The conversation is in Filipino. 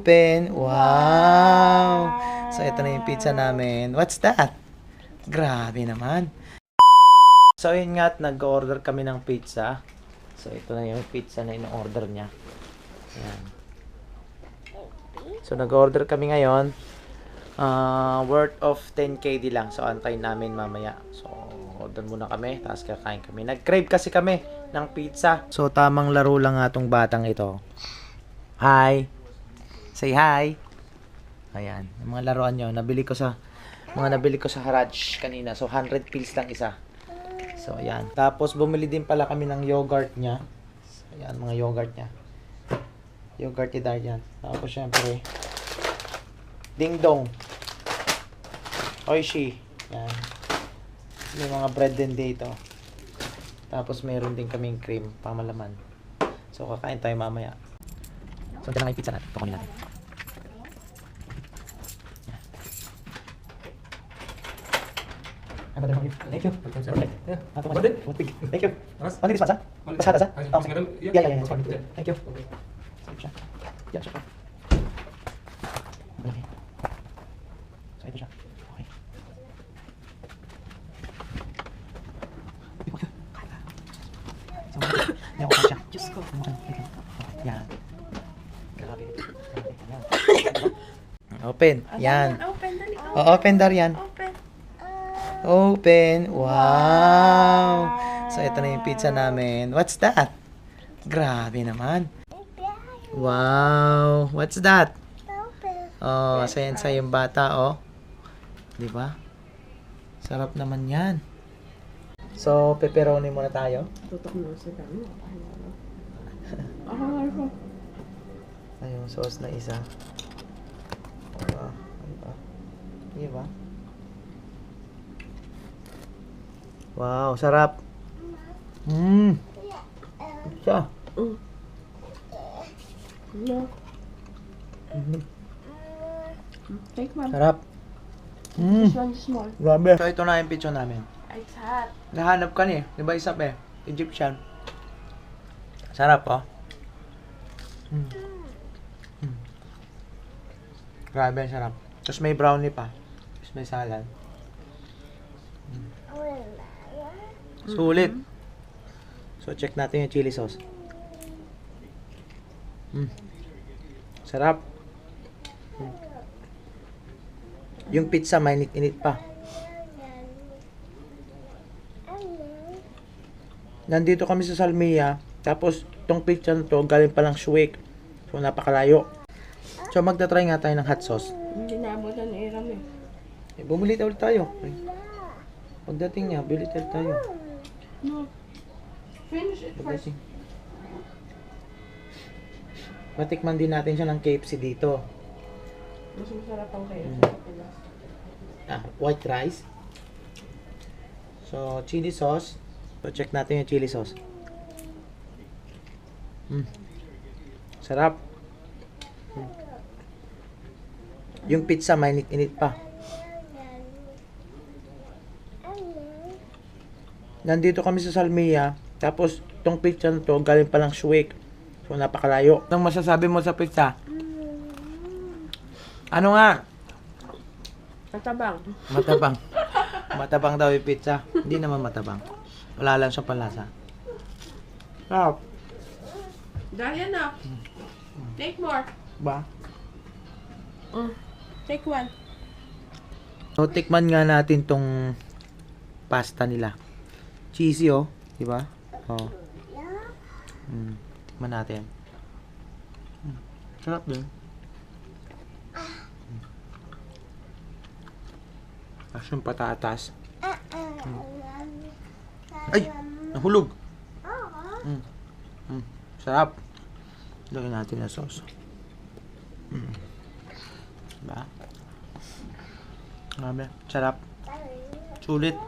Open. Wow. So, ito na yung pizza namin. What's that? Grabe naman. So, yun nga, nag-order kami ng pizza. So, ito na yung pizza na in-order niya. Ayan. So, nag-order kami ngayon. Worth of 10KD lang. So, antayin namin mamaya. So, order muna kami. Tapos kakain kami. Nag-crave kasi kami ng pizza. So, tamang laro lang nga itong batang ito. Hi! Say hi! Ayan. Yung mga laruan nyo. Nabili ko sa Haraj kanina. So, 100 pills lang isa. So, ayan. Tapos, bumili din pala kami ng yogurt niya. So, ayan, mga yogurt niya. Yogurt ni Darian. Tapos, syempre, Ding Dong. Oishi. Ayan. May mga bread din dito. Tapos, meron din kaming cream, pamalaman. So, kakain tayo mamaya. So, dyan na yung pizza natin. Pakunin natin. Thank you. Thank you. Only this much, huh? Pasada, sir? Okay. Yeah. Thank you. Yeah, siya. Malaki. So, ito siya. Okay. So, hindi ako siya. Diyos ko. Yan. Grabe. Open. Yan. Open, Darian. Open. Wow. So, ito na yung pizza namin. What's that? Grabe naman. Wow. What's that? Oh, sayan yung bata, oh. Di ba? Sarap naman yan. So, pepperoni muna tayo. Tutok mo sa dami. Ayun, sauce na isa. Diba? Diba? Wow, sarap. Siya. No. Take one. Sarap. This one is small. Grabe. So, ito na yung pizza namin. It's hot. Nahanap ka ni. Di ba isa pa eh? Egyptian. Sarap, oh. Grabe, sarap. Tapos may brownie pa. Tapos may salad. Sulit. So, check natin yung chili sauce. Sarap. Yung pizza, mainit-init pa. Nandito kami sa Salmia. Tapos, itong pizza na to, galing palang Shuik. So, napakalayo. So, magta-try nga tayo ng hot sauce. Hindi naabutan ni Iram eh. Bumili ulit tayo. Pagdating niya, bili tayo. No. Finish it first. Pagdating. Matikman din natin siya ng KFC dito. Mas masarap ang kayo. White rice. So, chili sauce. So, check natin yung chili sauce. Sarap. Yung pizza, mainit-init pa. Nandito kami sa Salmia. Tapos, itong pizza na to, galing palang Shuik. So, napakalayo. Anong masasabi mo sa pizza? Ano nga? Matabang. Matabang. Matabang daw yung pizza. Hindi naman matabang. Wala lang siyang panlasa. Sarap. Dahil na. Take more. Ba? Take one. So, tikman nga natin tong pasta nila. Cheesy, oh. Diba? Oh. Tikman natin. Sarap din. Tapos yung patatas. Ay! Nahulog! Sarap. Lagyan natin na sauce. Diba? Grabe. Sarap. Sulit.